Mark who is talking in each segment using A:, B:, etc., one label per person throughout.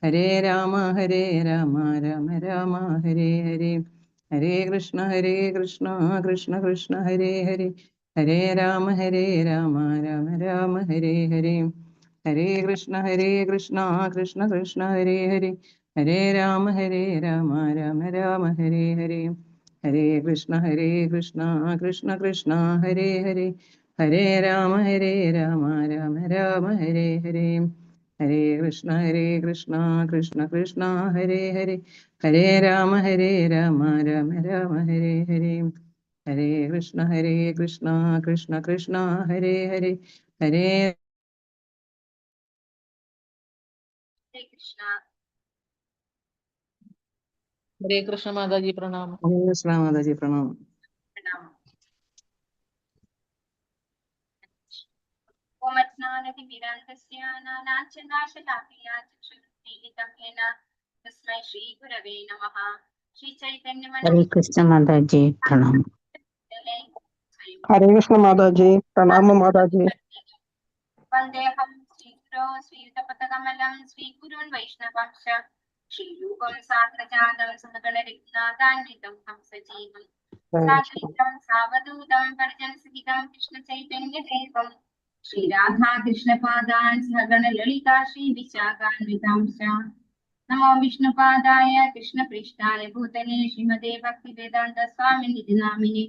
A: ഹരേ രാമ രാമ രാമ ഹരേ ഹരേ. ഹരേ കൃഷ്ണ കൃഷ്ണ കൃഷ്ണ ഹരേ ഹരേ. ഹരേ രാമ രാമ രാമ ഹരേ ഹരേ. ഹരേ കൃഷ്ണ കൃഷ്ണ കൃഷ്ണ ഹരേ ഹരേ. ഹരേ രാമ രാമ ഹരേ ഹരേ. ഹരേ കൃഷ്ണ കൃഷ്ണ കൃഷ്ണ ഹരേ ഹരേ. ഹരേ രാമ രാമ ഹരേ ഹരേ. ഹരേ കൃഷ്ണ കൃഷ്ണ കൃഷ്ണ ഹരേ ഹരേ. ഹരേ രാമ രാമ ഹരേ ഹരേ. ഹരേ കൃഷ്ണ കൃഷ്ണ കൃഷ്ണ ഹരേ ഹരേ. ഹരേ
B: കൃഷ്ണ. ഹരേ കൃഷ്ണ മാതാജി പ്രണാമം.
A: ഹരേ കൃഷ്ണ മാതാജി പ്രണാമം.
C: ഹരേ കൃഷ്ണ മാതാജി പ്രണാമം.
D: ഹരേ കൃഷ്ണ മാതാജി പ്രണാമം മാതാജി.
B: വന്ദേഹം ശ്രീഗുരോ ശ്രീയുതപദകമലം ശ്രീഗുരുൻ വൈഷ്ണവംശ ശ്രീരൂപം സാഗ്രജാതം സദഗണരത്നാദാന്വിതം ഹംസജീവം സാഗ്രീതം സാവധൂതം പരിജനസഹിതം കൃഷ്ണചൈതന്യദേവം ശ്രീരാധാകൃഷ്ണപാദാൻ സഹഗണ ലളിതാ ശ്രീവിശാഖാന്വിതാംശ. നമോ വിഷ്ണുപാദായ കൃഷ്ണപൃഷ്ഠായ ഭൂതലേ ശ്രീമതേ ഭക്തിവേദാന്ത സ്വാമിനിധി നാമിനെ.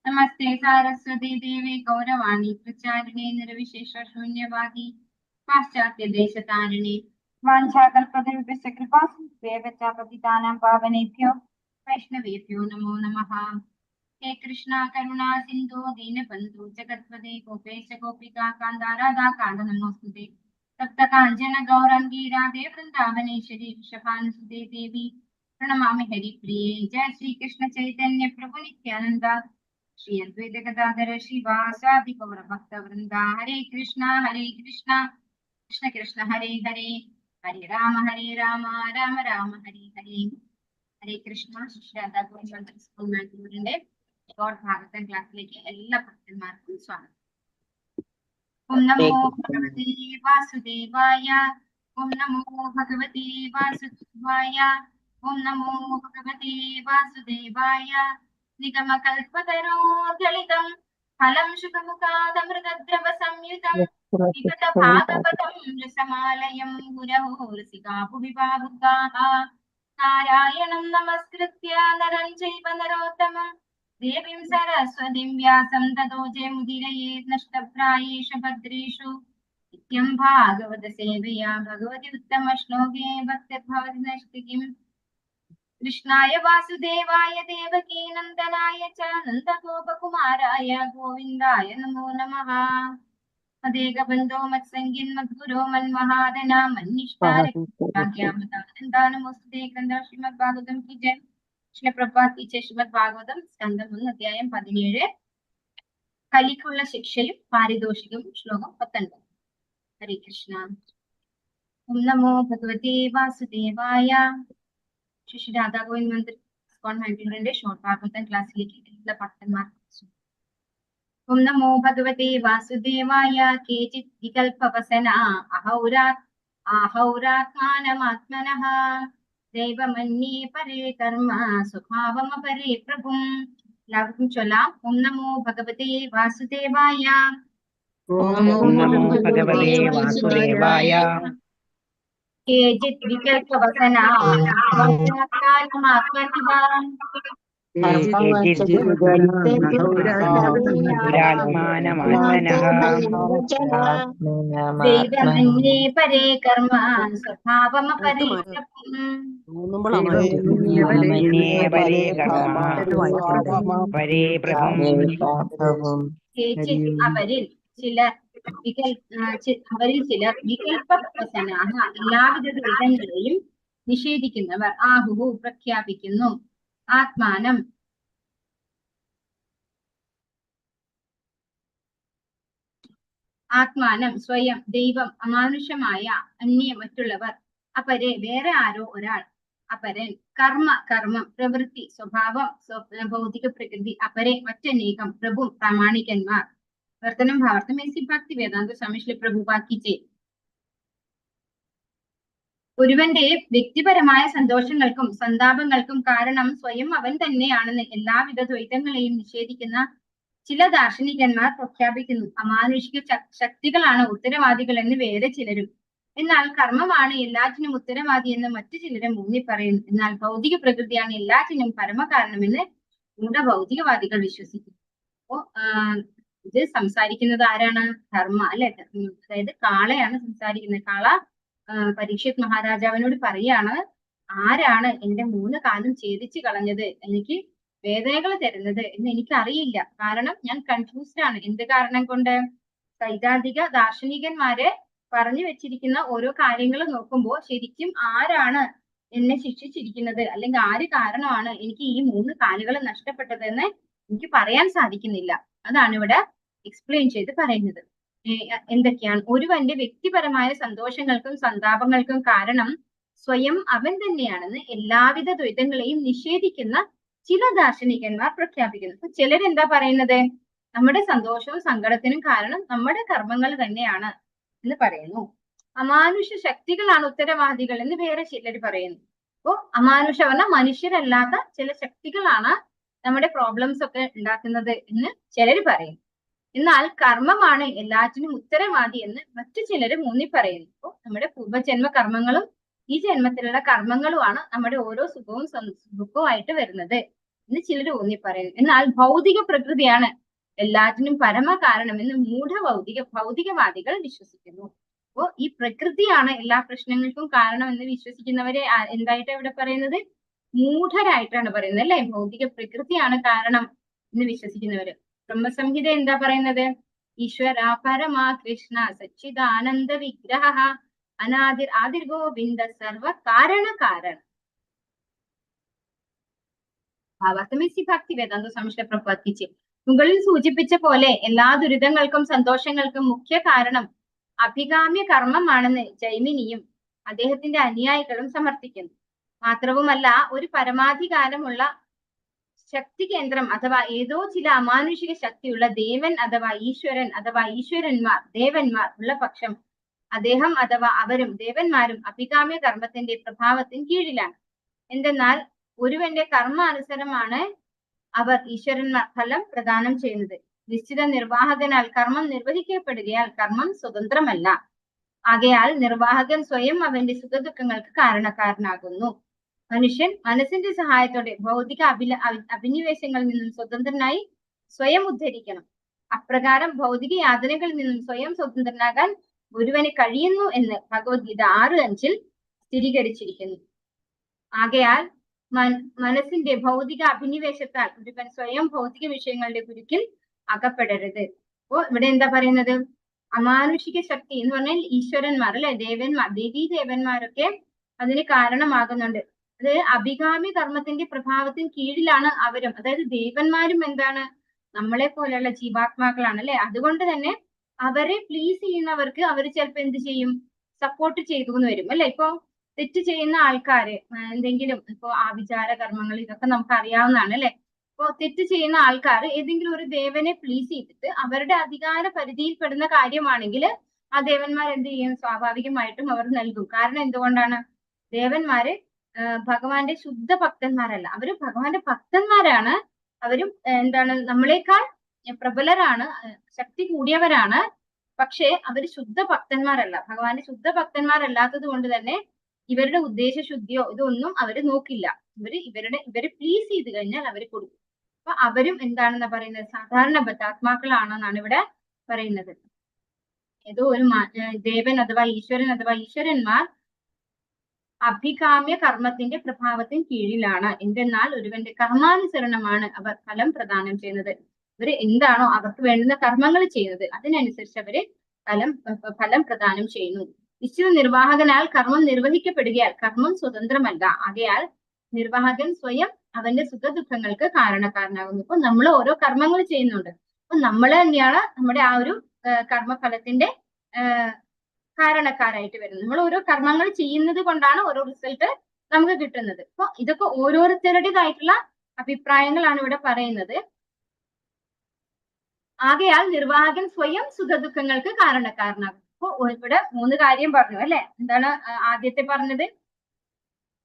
B: നമസ്തേ സാരസ്വതി ദേവി ഗൗരവാണി പ്രചാരിണേ നിർവിശേഷ ശൂന്യവാദി പാശ്ചാത്യ ദേശതാരിണി വാഞ്ചാകൽപതരുഭ്യശ്ച കൃപാസിന്ധുഭ്യശ്ച പതിതാനാം പാവനേഭ്യോ വൈഷ്ണവേഭ്യോ നമോ നമഃ. ഹേ കൃഷ്ണ കരുണാ സിന്ധു ദീനബന്ധു ജഗത്പതേ ഗോപേശ ഗോപികാ കാന്ത രാധാ കാന്ത നമോസ്തുതേ. തപ്ത കാഞ്ചന ഗൗരംഗീ രാധേ വൃന്ദാവനേശ്വരി വൃഷഭാനുസുതേ ദേവി പ്രണമാമി ഹരിപ്രിയേ. ജയ ശ്രീകൃഷ്ണ ചൈതന്യ പ്രഭു നിത്യാനന്ദ ശ്രീ അദ്വൈത ഗദാധര ശ്രീവാസാദി ഗൗര ഭക്ത വൃന്ദ. ഹരേ കൃഷ്ണ കൃഷ്ണ കൃഷ്ണ ഹരേ ഹരേ. ഹരേ രാമ രാമ രാമ ഹരേ ഹരേ. ഹരേ കൃഷ്ണ. ശ്രീരാധാ ഗോവിന്ദ സ്കൂൾ മാഗ്നൂരിന്റെ ഗോഡ് ഭാഗവതം ക്ലാസ്സിലേക്ക് എല്ലാ ഭക്തന്മാർക്കും സ്വാഗതം. ഓം നമോ ഭഗവതേ വാസുദേവായ. ഓം നമോ ഭഗവതേ വാസുദേവായ. ഓം നമോ ഭഗവതേ വാസുദേവായ. നിഗമകൽപതരോർഗളിതം ഫലം ശുഭമുഖാദമൃതദ്രവ സംയുതം വിഗത ഭാഗവതം രസമാലയം ഗുരവോ രസികാ ഭുവി ഭാവുകാഃ. നാരായണം നമസ്കൃത്യ നരം ചൈവ നരോത്തമം ദേവീം സരസ്വതീം വ്യാസം തതോ ജയമുദീരയേത് നഷ്ടപ്രായേഷു ഭദ്രേഷു. നിത്യം ഭാഗവത സേവയാ ഭഗവതി ഉത്തമ ശ്ലോകേ ഭക്തിർഭവതി നശ്തി കിം. കൃഷ്ണായ വാസുദേവായ ദേവകീ നന്ദനായ ച നന്ദഗോപകുമാരായ ഗോവിന്ദായ നമോ നമഃ. മദേകബന്ധോ മത്സംഗിൻ മദ്ഗുരോ മന്മഹാദന മന്നിഷ്ടാനമോസ്തുതേ. ഗ്രന്ഥ ശ്രീമദ് ഭാഗവതം കി ജയ. ശ്രീ പ്രഭുപാദ് കി ജയ. ശ്രീമദ് ഭാഗവതം സ്കന്ധം 1 അധ്യായം 17. കലിക്കുള്ള ശിക്ഷയും പാരിതോഷികവും. ശ്ലോകം 19. ഹരേ കൃഷ്ണ. ഓം നമോ ഭഗവതേ വാസുദേവായ. ശ്രീ രാധാ ഗോവിന്ദ് മന്ദിർ സ്കോൺ മാഗ്നൂരിന്റെ ഷോർട്ട് ഭാഗവതം ക്ലാസ്സിലേക്ക് എല്ലാ ഭക്തന്മാർക്കും. ഓം നമോ ഭഗവതേ വാസുദേവായ. കേചിത് വികൽപവസന അഹൗരാത്മാനമാത്മനഃ ദൈവമന്യേ പരേ കർമ്മ സ്വഭാവമപരേ പ്രഭും. എല്ലാവർക്കും ചൊല്ലാം. ഓം നമോ ഭഗവതേ വാസുദേവായ.
C: ഓം നമോ ഭഗവതേ വാസുദേവായ.
B: കേചിത് വികൽപവസന ദൈവമന്യേ പരേ കർമ്മ സ്വഭാവമപരേ പ്രഭും. അവരിൽ ചിലർ വികൽപവസനാഹ എല്ലാവിധ ദുരിതങ്ങളെയും നിഷേധിക്കുന്നവർ. ആഹുഹു പ്രഖ്യാപിക്കുന്നു. ആത്മാനം സ്വയം. ദൈവം അമാനുഷമായ അന്യ മറ്റുള്ളവർ. അപരെ വേറെ ആരോ ഒരാൾ. അപരൻ കർമ്മം പ്രവൃത്തി സ്വഭാവം ഭൗതിക പ്രകൃതി. അപരെ മറ്റനേകം. പ്രഭു പ്രാമാണികന്മാർ. വർത്തനം ഭാവാർത്ഥം. ऐसी भक्ति वेदांत स्वामी श्री प्रभुपाद की जय. ഒരുവന്റെ വ്യക്തിപരമായ സന്തോഷങ്ങൾക്കും സന്താപങ്ങൾക്കും കാരണം സ്വയം അവൻ തന്നെയാണെന്ന് എല്ലാവിധ ദ്വൈതങ്ങളെയും നിഷേധിക്കുന്ന ചില ദാർശനികന്മാർ പ്രഖ്യാപിക്കുന്നു. അമാനുഷിക ശക്തികളാണ് ഉത്തരവാദികൾ എന്ന് വേറെ ചിലരും, എന്നാൽ കർമ്മമാണ് എല്ലാറ്റിനും ഉത്തരവാദി എന്ന് മറ്റു ചിലരും ഊന്നി പറയുന്നു. എന്നാൽ ഭൗതിക പ്രകൃതിയാണ് എല്ലാറ്റിനും പരമകാരണമെന്ന് ഭൗതികവാദികൾ വിശ്വസിക്കുന്നു. അപ്പോ ഇത് സംസാരിക്കുന്നത് ആരാണ്? ധർമ്മ അല്ലെ, അതായത് കാളയാണ് സംസാരിക്കുന്നത്. കാള പരീക്ഷിത് മഹാരാജാവിനോട് പറയാണ്, ആരാണ് എന്റെ 3 കാലും ഛേദിച്ച് കളഞ്ഞത്, എനിക്ക് വേദനകൾ തരുന്നത് എന്ന് എനിക്ക് അറിയില്ല. കാരണം ഞാൻ കൺഫ്യൂസ്ഡ് ആണ്. എന്ത് കാരണം കൊണ്ട്? സൈദ്ധാന്തിക ദാർശനികന്മാരെ പറഞ്ഞു വെച്ചിരിക്കുന്ന ഓരോ കാര്യങ്ങൾ നോക്കുമ്പോൾ ശരിക്കും ആരാണ് എന്നെ ശിക്ഷിച്ചിരിക്കുന്നത്, അല്ലെങ്കിൽ ആര് കാരണമാണ് എനിക്ക് ഈ 3 കാലുകൾ നഷ്ടപ്പെട്ടതെന്ന് എനിക്ക് പറയാൻ സാധിക്കുന്നില്ല. അതാണ് ഇവിടെ എക്സ്പ്ലെയിൻ ചെയ്ത് പറയുന്നത്. എന്തൊക്കെയാണ്? ഒരുവന്റെ വ്യക്തിപരമായ സന്തോഷങ്ങൾക്കും സന്താപങ്ങൾക്കും കാരണം സ്വയം അവൻ തന്നെയാണെന്ന് എല്ലാവിധ ദ്വൈതങ്ങളെയും നിഷേധിക്കുന്ന ചില ദാർശനികന്മാർ പ്രഖ്യാപിക്കുന്നു. അപ്പൊ ചിലരെന്താ പറയുന്നത്? നമ്മുടെ സന്തോഷവും സങ്കടത്തിനും കാരണം നമ്മുടെ കർമ്മങ്ങൾ തന്നെയാണ് എന്ന് പറയുന്നു. അമാനുഷ ശക്തികളാണ് ഉത്തരവാദികൾ എന്ന് വേറെ ചിലർ പറയുന്നു. അപ്പോ അമാനുഷ പറഞ്ഞാൽ മനുഷ്യരല്ലാത്ത ചില ശക്തികളാണ് നമ്മുടെ പ്രോബ്ലംസ് ഒക്കെ ഉണ്ടാക്കുന്നത് എന്ന് ചിലർ പറയും. എന്നാൽ കർമ്മമാണ് എല്ലാറ്റിനും ഉത്തരവാദി എന്ന് മറ്റു ചിലര് ഊന്നി പറയുന്നു. അപ്പോൾ നമ്മുടെ പൂർവ്വജന്മ കർമ്മങ്ങളും ഈ ജന്മത്തിലുള്ള കർമ്മങ്ങളുമാണ് നമ്മുടെ ഓരോ സുഖവും ദുഃഖവുമായിട്ട് വരുന്നത് എന്ന് ചിലർ ഊന്നി പറയുന്നു. എന്നാൽ ഭൗതിക പ്രകൃതിയാണ് എല്ലാറ്റിനും പരമ കാരണമെന്ന് ഭൗതികവാദികൾ വിശ്വസിക്കുന്നു. അപ്പോ ഈ പ്രകൃതിയാണ് എല്ലാ പ്രശ്നങ്ങൾക്കും കാരണം എന്ന് വിശ്വസിക്കുന്നവരെ എന്തായിട്ടാണ് ഇവിടെ പറയുന്നത്? മൂഢരായിട്ടാണ് പറയുന്നത് അല്ലെ. ഭൗതിക പ്രകൃതിയാണ് കാരണം എന്ന് വിശ്വസിക്കുന്നവര്. ബ്രഹ്മസംഹിത എന്താ പറയുന്നത്? ഈശ്വര പരമാ കൃഷ്ണ സച്ചിദാനന്ദ വിഗ്രഹ ആദിർ ഗോവിന്ദ സർവ കാരണ. ഭാവാർത്ഥമേസി ഭക്തി വേദാന്ത സംശയ പ്രവർത്തിച്ച് മുകളിൽ സൂചിപ്പിച്ച പോലെ എല്ലാ ദുരിതങ്ങൾക്കും സന്തോഷങ്ങൾക്കും മുഖ്യ കാരണം അഭികാമ്യ കർമ്മമാണെന്ന് ജൈമിനിയും അദ്ദേഹത്തിന്റെ അനുയായികളും സമർത്ഥിക്കുന്നു. മാത്രവുമല്ല, ഒരു പരമാധികാരമുള്ള ശക്തി കേന്ദ്രം അഥവാ ഏതോ ചില അമാനുഷിക ശക്തിയുള്ള ദേവൻ അഥവാ ഈശ്വരൻ അഥവാ ഈശ്വരന്മാർ ദേവന്മാർ ഉള്ള പക്ഷം അദ്ദേഹം അഥവാ അവരും ദേവന്മാരും അഭികാമ്യ കർമ്മത്തിന്റെ പ്രഭാവത്തിന് കീഴിലാണ്. എന്തെന്നാൽ ഒരുവന്റെ കർമാനുസരമാണ് അവർ ഈശ്വരന്മാർ ഫലം പ്രദാനം ചെയ്യുന്നത്. നിശ്ചിത നിർവാഹകനാൽ കർമ്മം നിർവഹിക്കപ്പെടുകയാൽ കർമ്മം സ്വതന്ത്രമല്ല. ആകയാൽ നിർവാഹകൻ സ്വയം അവന്റെ സുഖദുഃഖങ്ങൾക്ക് കാരണക്കാരനാകുന്നു. മനുഷ്യൻ മനസ്സിന്റെ സഹായത്തോടെ ഭൗതിക അഭിനിവേശങ്ങളിൽ നിന്നും സ്വതന്ത്രനായി സ്വയം ഉദ്ധരിക്കണം. അപ്രകാരം ഭൗതിക യാതനകളിൽ നിന്നും സ്വയം സ്വതന്ത്രനാകാൻ ഒരുവന് കഴിയുന്നു എന്ന് ഭഗവത്ഗീത 6:5 സ്ഥിരീകരിച്ചിരിക്കുന്നു. ആകയാൽ മനസ്സിന്റെ ഭൗതിക അഭിനിവേശത്താൽ ഒരുവൻ സ്വയം ഭൗതിക വിഷയങ്ങളുടെ കുരുക്കിൽ അകപ്പെടരുത്. അപ്പോ ഇവിടെ എന്താ പറയുന്നത്? അമാനുഷിക ശക്തി എന്ന് പറഞ്ഞാൽ ഈശ്വരന്മാർ അല്ലെ, ദേവന്മാർ, ദേവന്മാരൊക്കെ അതിന് കാരണമാകുന്നുണ്ട്. അത് അഭികാമ്യ കർമ്മത്തിന്റെ പ്രഭാവത്തിന് കീഴിലാണ് അവരും. അതായത് ദേവന്മാരും എന്താണ്? നമ്മളെ പോലെയുള്ള ജീവാത്മാക്കളാണ് അല്ലെ. അതുകൊണ്ട് തന്നെ അവരെ പ്ലീസ് ചെയ്യുന്നവർക്ക് അവർ ചിലപ്പോൾ എന്ത് ചെയ്യും? സപ്പോർട്ട് ചെയ്തു എന്ന് വരും അല്ലെ. ഇപ്പൊ തെറ്റ് ചെയ്യുന്ന ആൾക്കാര് എന്തെങ്കിലും ഇപ്പൊ ആഭിചാര കർമ്മങ്ങൾ ഇതൊക്കെ നമുക്ക് അറിയാവുന്നതാണ് അല്ലെ. ഇപ്പൊ തെറ്റ് ചെയ്യുന്ന ആൾക്കാർ ഏതെങ്കിലും ഒരു ദേവനെ പ്ലീസ് ചെയ്തിട്ട് അവരുടെ അധികാര പരിധിയിൽപ്പെടുന്ന കാര്യമാണെങ്കിൽ ആ ദേവന്മാർ എന്ത് ചെയ്യും? സ്വാഭാവികമായിട്ടും അവർ നൽകും. കാരണം എന്തുകൊണ്ടാണ്? ദേവന്മാര് ഭഗവാന്റെ ശുദ്ധ ഭക്തന്മാരല്ല, അവര് ഭഗവാന്റെ ഭക്തന്മാരാണ്. അവരും എന്താണ്? നമ്മളെക്കാൾ പ്രബലരാണ്, ശക്തി കൂടിയവരാണ്. പക്ഷെ അവര് ശുദ്ധ ഭക്തന്മാരല്ല. ഭഗവാന്റെ ശുദ്ധ ഭക്തന്മാരല്ലാത്തത് കൊണ്ട് തന്നെ ഇവരുടെ ഉദ്ദേശശുദ്ധിയോ ഇതൊന്നും അവര് നോക്കില്ല. ഇവരെ പ്ലീസ് ചെയ്ത് കഴിഞ്ഞാൽ അവര് കൊടുക്കും. അപ്പൊ അവരും എന്താണെന്നാ പറയുന്നത്? സാധാരണ ബദ്ധാത്മാക്കളാണെന്നാണ് ഇവിടെ പറയുന്നത്. ഏതോ ഒരു ദേവൻ അഥവാ ഈശ്വരൻ അഥവാ ഈശ്വരന്മാർ അഭികാമ്യ കർമ്മത്തിന്റെ പ്രഭാവത്തിന് കീഴിലാണ്. എന്തെന്നാൽ ഒരുവന്റെ കർമാനുസരണമാണ് അവർ ഫലം പ്രദാനം ചെയ്യുന്നത്. ഇവര് എന്താണോ അവർക്ക് വേണ്ടുന്ന കർമ്മങ്ങൾ ചെയ്യുന്നത് അതിനനുസരിച്ച് അവര് ഫലം പ്രദാനം ചെയ്യുന്നു. നിശ്ചിത നിർവാഹകനാൽ കർമ്മം നിർവഹിക്കപ്പെടുകയാൽ കർമ്മം സ്വതന്ത്രമല്ല. ആകയാൽ നിർവാഹകൻ സ്വയം അവന്റെ സുഖദുഃഖങ്ങൾക്ക് കാരണക്കാരനാകുന്നു. ഇപ്പൊ നമ്മൾ ഓരോ കർമ്മങ്ങൾ ചെയ്യുന്നുണ്ട്. അപ്പൊ നമ്മൾ തന്നെയാണ് നമ്മുടെ ആ ഒരു കർമ്മഫലത്തിന്റെ കാരണക്കാരായിട്ട് വരുന്നത്. നമ്മൾ ഓരോ കർമ്മങ്ങൾ ചെയ്യുന്നത് കൊണ്ടാണ് ഓരോ റിസൾട്ട് നമുക്ക് കിട്ടുന്നത്. അപ്പൊ ഇതൊക്കെ ഓരോരുത്തരുടേതായിട്ടുള്ള അഭിപ്രായങ്ങളാണ് ഇവിടെ പറയുന്നത്. ആകയാൽ നിർവാഹകൻ സ്വയം സുഖദുഃഖങ്ങൾക്ക് കാരണക്കാരനാകും. അപ്പൊ ഇവിടെ 3 കാര്യം പറഞ്ഞു അല്ലെ. എന്താണ് ആദ്യത്തെ പറഞ്ഞത്?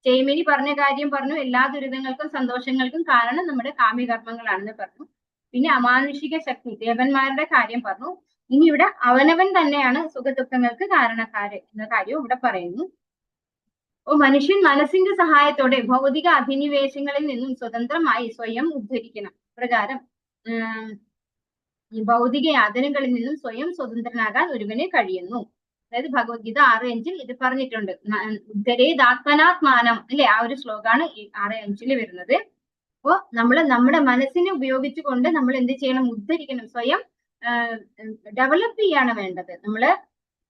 B: ജൈമിനി പറഞ്ഞ കാര്യം പറഞ്ഞു, എല്ലാ ദുരിതങ്ങൾക്കും സന്തോഷങ്ങൾക്കും കാരണം നമ്മുടെ കാമ്യകർമ്മങ്ങളാണെന്ന് പറഞ്ഞു. പിന്നെ അമാനുഷിക ശക്തി ദേവന്മാരുടെ കാര്യം പറഞ്ഞു. ഇനി ഇവിടെ അവനവൻ തന്നെയാണ് സുഖദുഃഖങ്ങൾക്ക് കാരണക്കാര് എന്ന കാര്യവും ഇവിടെ പറയുന്നു. അപ്പൊ മനുഷ്യൻ മനസ്സിന്റെ സഹായത്തോടെ ഭൗതിക അഭിനിവേശങ്ങളിൽ നിന്നും സ്വതന്ത്രമായി സ്വയം ഉദ്ധരിക്കണം. പ്രകാരം ഈ ഭൗതിക യാതനകളിൽ നിന്നും സ്വയം സ്വതന്ത്രനാകാൻ ഒരുവന് കഴിയുന്നു. അതായത് ഭഗവത്ഗീത 6:5 ഇത് പറഞ്ഞിട്ടുണ്ട്. ഉദ്ധരേതാത്മനാത്മാനം അല്ലെ, ആ ഒരു ശ്ലോകാണ് ഈ 6:5 വരുന്നത്. അപ്പോ നമ്മുടെ മനസ്സിനെ ഉപയോഗിച്ചുകൊണ്ട് നമ്മൾ എന്ത് ചെയ്യണം? ഉദ്ധരിക്കണം, സ്വയം ഡെവലപ്പ് ചെയ്യാണ് വേണ്ടത്. നമ്മള്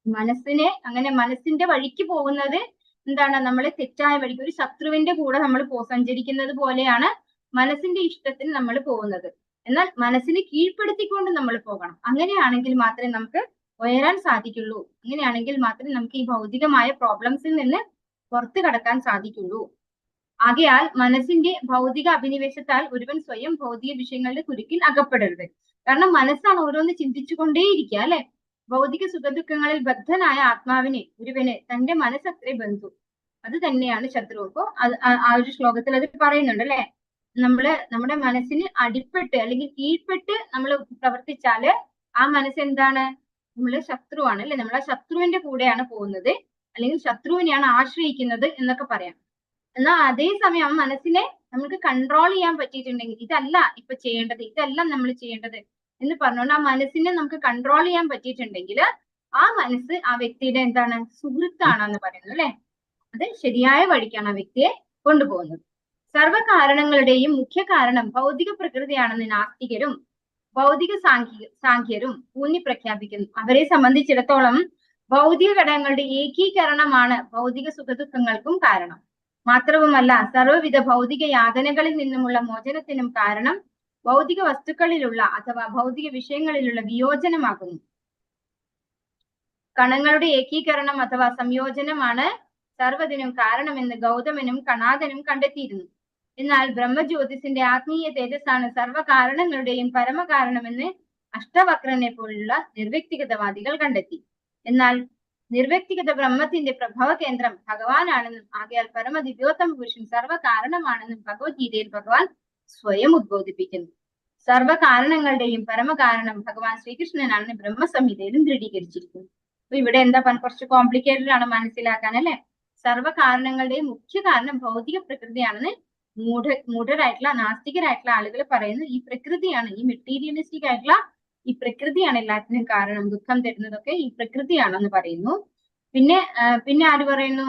B: മനസ്സിനെ അങ്ങനെ മനസ്സിന്റെ വഴിക്ക് പോകുന്നത് എന്താണ്? നമ്മളെ തെറ്റായ വഴിക്ക്, ഒരു ശത്രുവിന്റെ കൂടെ നമ്മൾ സഞ്ചരിക്കുന്നത് പോലെയാണ് മനസ്സിന്റെ ഇഷ്ടത്തിന് നമ്മൾ പോകുന്നത്. എന്നാൽ മനസ്സിനെ കീഴ്പ്പെടുത്തിക്കൊണ്ട് നമ്മൾ പോകണം. അങ്ങനെയാണെങ്കിൽ മാത്രമേ നമുക്ക് ഉയരാൻ സാധിക്കുള്ളൂ. അങ്ങനെയാണെങ്കിൽ മാത്രമേ നമുക്ക് ഈ ഭൗതികമായ പ്രോബ്ലംസിൽ നിന്ന് പുറത്തു കടക്കാൻ സാധിക്കുള്ളൂ. ആകയാൽ മനസ്സിന്റെ ഭൗതിക അഭിനിവേശത്താൽ ഒരുവൻ സ്വയം ഭൗതിക വിഷയങ്ങളുടെ കുരുക്കിൽ അകപ്പെടരുത്. കാരണം മനസ്സാണ് ഓരോന്ന് ചിന്തിച്ചുകൊണ്ടേയിരിക്കുക അല്ലെ. ഭൗതിക സുഖദുഃഖങ്ങളിൽ ബദ്ധനായ ആത്മാവിനെ ഒരുവന് തന്റെ മനസ്സത്രേ ബന്ധു, അത് തന്നെയാണ് ശത്രു. അപ്പോ ആ ഒരു ശ്ലോകത്തിൽ അത് പറയുന്നുണ്ട് അല്ലെ. നമ്മുടെ മനസ്സിന് അടിപ്പെട്ട് അല്ലെങ്കിൽ കീഴ്പ്പെട്ട് നമ്മൾ പ്രവർത്തിച്ചാല് ആ മനസ്സ് എന്താണ്? നമ്മള് ശത്രുവാണ് അല്ലെ. നമ്മൾ ആ ശത്രുവിന്റെ കൂടെയാണ് പോകുന്നത്, അല്ലെങ്കിൽ ശത്രുവിനെയാണ് ആശ്രയിക്കുന്നത് എന്നൊക്കെ പറയാം. എന്നാൽ അതേസമയം മനസ്സിനെ നമുക്ക് കൺട്രോൾ ചെയ്യാൻ പറ്റിയിട്ടുണ്ടെങ്കിൽ, ഇതല്ല ഇപ്പൊ ചെയ്യേണ്ടത്, ഇതല്ല നമ്മൾ ചെയ്യേണ്ടത് എന്ന് പറഞ്ഞുകൊണ്ട് ആ മനസ്സിനെ നമുക്ക് കൺട്രോൾ ചെയ്യാൻ പറ്റിയിട്ടുണ്ടെങ്കിൽ ആ മനസ്സ് ആ വ്യക്തിയുടെ എന്താണ്? സുഹൃത്താണെന്ന് പറയുന്നു അല്ലെ. അത് ശരിയായ വഴിക്കാണ് ആ വ്യക്തിയെ കൊണ്ടുപോകുന്നത്. സർവ്വകാരണങ്ങളുടെയും മുഖ്യ കാരണം ഭൗതിക പ്രകൃതിയാണെന്ന് നാസ്തികരും ഭൗതിക സാഖ്യരും ഊന്നി പ്രഖ്യാപിക്കുന്നു. അവരെ സംബന്ധിച്ചിടത്തോളം ഭൗതിക ഘടകങ്ങളുടെ ഏകീകരണമാണ് ഭൗതിക സുഖദുഃഖങ്ങൾക്കും കാരണം. മാത്രവുമല്ല, സർവ്വവിധ ഭൗതിക യാതനകളിൽ നിന്നുമുള്ള മോചനത്തിനും കാരണം ഭൗതിക വസ്തുക്കളിലുള്ള അഥവാ ഭൗതിക വിഷയങ്ങളിലുള്ള വിയോജനമാകുന്നു. കണങ്ങളുടെ ഏകീകരണം അഥവാ സംയോജനമാണ് സർവ്വതിനും കാരണമെന്ന് ഗൗതമനും കണാദനും കണ്ടെത്തിയിരുന്നു. എന്നാൽ ബ്രഹ്മജ്യോതിസിന്റെ ആത്മീയ തേജസ്സാണ് സർവ്വകാരണങ്ങളുടെയും പരമകാരണമെന്ന് അഷ്ടവക്രനെ പോലുള്ള നിർവ്യക്തിഗതവാദികൾ കണ്ടെത്തി. എന്നാൽ നിർവ്യക്തിഗത ബ്രഹ്മത്തിന്റെ പ്രഭവ കേന്ദ്രം ഭഗവാനാണെന്നും ആകയാൽ പരമദിവ്യോത്തമ പുരുഷൻ സർവ്വകാരണമാണെന്നും ഭഗവത്ഗീതയിൽ ഭഗവാൻ സ്വയം ഉദ്ബോധിപ്പിക്കുന്നു. സർവ്വകാരണങ്ങളുടെയും പരമകാരണം ഭഗവാൻ ശ്രീകൃഷ്ണനാണെന്ന് ബ്രഹ്മസംഹിതയിലും ദൃഢീകരിച്ചിരിക്കുന്നു. അപ്പൊ ഇവിടെ എന്താ കുറച്ച് കോംപ്ലിക്കേറ്റഡ് ആണ് മനസ്സിലാക്കാൻ അല്ലെ. സർവ്വകാരണങ്ങളുടെയും മുഖ്യ കാരണം ഭൗതിക പ്രകൃതിയാണെന്ന് മൂഢരായിട്ടുള്ള നാസ്തികരായിട്ടുള്ള ആളുകൾ പറയുന്നു. ഈ പ്രകൃതിയാണ്, ഈ മെറ്റീരിയലിസ്റ്റിക് ആയിട്ടുള്ള ഈ പ്രകൃതിയാണ് എല്ലാത്തിനും കാരണം, ദുഃഖം തരുന്നതൊക്കെ ഈ പ്രകൃതിയാണെന്ന് പറയുന്നു. പിന്നെ ആര് പറയുന്നു?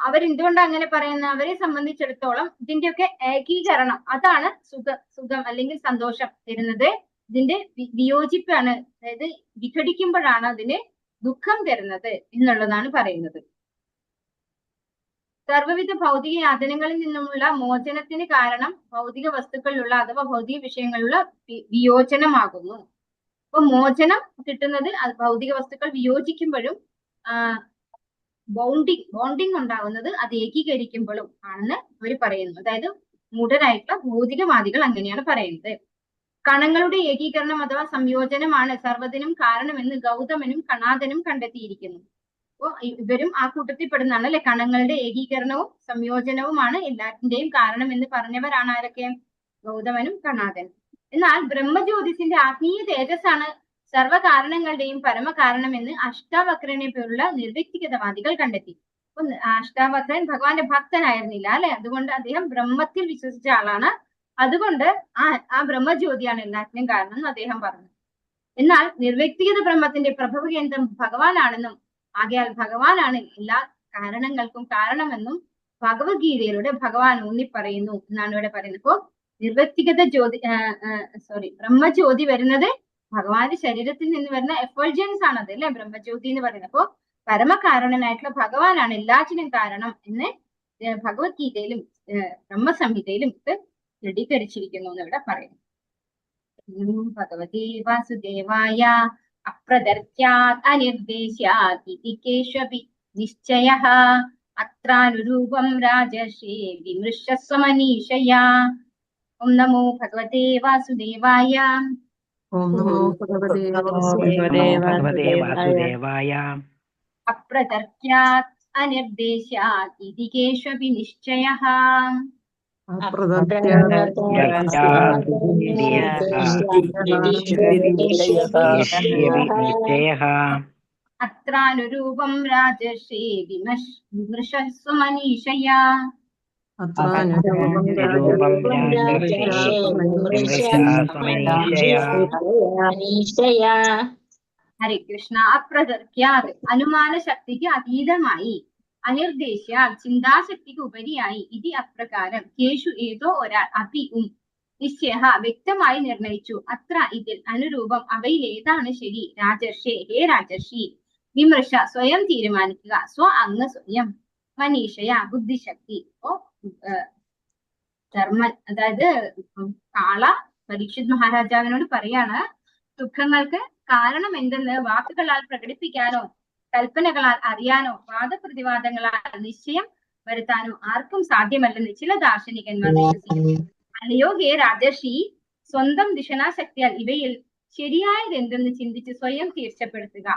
B: അവരെന്തുകൊണ്ടാണ് അങ്ങനെ പറയുന്നത്? അവരെ സംബന്ധിച്ചിടത്തോളം ഇതിന്റെയൊക്കെ ഏകീകരണം അതാണ് സുഖം അല്ലെങ്കിൽ സന്തോഷം തരുന്നത്. ഇതിന്റെ വിയോജിപ്പാണ്, അതായത് വിഘടിക്കുമ്പോഴാണ് അതിന് ദുഃഖം തരുന്നത് എന്നുള്ളതാണ് പറയുന്നത്. സർവ്വവിധ ഭൗതിക യാതനകളിൽ നിന്നുമുള്ള മോചനത്തിന് കാരണം ഭൗതിക വസ്തുക്കളിലുള്ള അഥവാ ഭൗതിക വിഷയങ്ങളിലുള്ള വിയോജനമാകുന്നു. അപ്പൊ മോചനം കിട്ടുന്നത് ഭൗതിക വസ്തുക്കൾ വിയോജിക്കുമ്പോഴും ബോണ്ടിങ് ഉണ്ടാകുന്നത് അത് ഏകീകരിക്കുമ്പോഴും ആണെന്ന് അവർ പറയുന്നു. അതായത് മൂഢരായിട്ടുള്ള ഭൗതികവാദികൾ അങ്ങനെയാണ് പറയുന്നത്. കണങ്ങളുടെ ഏകീകരണം അഥവാ സംയോജനമാണ് സർവ്വതിനും കാരണമെന്ന് ഗൗതമനും കണാദനും കണ്ടെത്തിയിരിക്കുന്നു. അപ്പോ ഇവരും ആ കൂട്ടത്തിൽ പെടുന്നതാണ് അല്ലെ. കണങ്ങളുടെ ഏകീകരണവും സംയോജനവുമാണ് എല്ലാത്തിന്റെയും കാരണം എന്ന് പറഞ്ഞവരാണ് ആരൊക്കെ? ഗൗതമനും കണാദനും. എന്നാൽ ബ്രഹ്മജ്യോതിസിന്റെ ആത്മീയ തേജസ്സാണ് സർവ്വകാരണങ്ങളുടെയും പരമകാരണമെന്ന് അഷ്ടാവക്രനെ പോലുള്ള നിർവ്യക്തിഗതവാദികൾ കണ്ടെത്തി. അപ്പൊ അഷ്ടാവക്രൻ ഭഗവാന്റെ ഭക്തനായിരുന്നില്ല അല്ലെ. അതുകൊണ്ട് അദ്ദേഹം ബ്രഹ്മത്തിൽ വിശ്വസിച്ച ആളാണ്. അതുകൊണ്ട് ആ ബ്രഹ്മജ്യോതിയാണ് എല്ലാത്തിനും കാരണം എന്ന് അദ്ദേഹം പറഞ്ഞു. എന്നാൽ നിർവ്യക്തിഗത ബ്രഹ്മത്തിന്റെ പ്രഭവ കേന്ദ്രം ഭഗവാനാണെന്നും ആകയാൽ ഭഗവാനാണ് എല്ലാ കാരണങ്ങൾക്കും കാരണമെന്നും ഭഗവത്ഗീതയിലൂടെ ഭഗവാൻ ഊന്നി പറയുന്നു എന്നാണ് ഇവിടെ പറയുന്നത്. ഇപ്പോ നിർവ്യക്തിഗത ബ്രഹ്മജ്യോതി വരുന്നത് ഭഗവാന്റെ ശരീരത്തിൽ നിന്ന് വരുന്ന എഫൾജൻസ് ആണത് അല്ലെ, ബ്രഹ്മജ്യോതി എന്ന് പറയുന്നത്. അപ്പോ പരമകാരണനായിട്ടുള്ള ഭഗവാനാണ് എല്ലാറ്റിനും കാരണം എന്ന് ഭഗവത്ഗീതയിലും ബ്രഹ്മസംഹിതയിലും ഇത് ദൃഢീകരിച്ചിരിക്കുന്നു എന്ന് ഇവിടെ പറയുന്നു. ഭഗവതി വാസുദേവായ അപ്രദർത്യാത് അനിർദ്ദേശാത് ഇതി കേശവി നിശ്ചയഃ അത്രാനുരൂപം രാജശ്രീ വിമൃശസ്വ മനീഷയാ. ഓം നമോ ഭഗവതേ വാസുദേവായ.
A: ഓം നമോ ഭഗവതേ
C: ഭഗവതേ വാസുദേവായ.
B: അപ്രതർക്യാത് അനിർദ്ദേശ്യാത് ഇതി കേശവി നിശ്ചയഃ. അത്രാനുരൂപം രാജർഷേ വിമർശസ്വ മനീഷയാ. ഹരേ കൃഷ്ണ. അപ്രതർക്യാത് അനുമാന ശക്തിക്ക് അതീതമായി, അനിർദ്ദേശ്യ ചിന്താശക്തിക്ക് ഉപരിയായി, ഇതി അപ്രകാരം, കേശു ഏതോ ഒരാൾ, അപി നിശ്ചയ വ്യക്തമായി നിർണയിച്ചു, അത്ര ഇതിൽ, അനുരൂപം അവയിൽ ഏതാണ് ശരി, രാജർഷേ ഹേ രാജർഷി, വിമർശ സ്വയം തീരുമാനിക്കുക, അങ്ങ് സ്വയം, മനീഷയ ബുദ്ധിശക്തി. ധർമ്മൻ അതായത് കാള പരീക്ഷിത് മഹാരാജാവിനോട് പറയാണ്, ദുഃഖങ്ങൾക്ക് കാരണം എന്തെന്ന് വാക്കുകളാൽ പ്രകടിപ്പിക്കാനോ കൽപ്പനകളാൽ അറിയാനോ വാദപ്രതിവാദങ്ങളാൽ നിശ്ചയം വരുത്താനോ ആർക്കും സാധ്യമല്ലെന്ന് ചില ദാർശനികന്മാർ വിശ്വസിക്കുന്നു. അല്ലയോ ഹേ രാജർഷി, സ്വന്തം ദിശനാശക്തിയാൽ ഇവയിൽ ശരിയായത് എന്തെന്ന് ചിന്തിച്ച് സ്വയം തീർച്ചപ്പെടുത്തുക.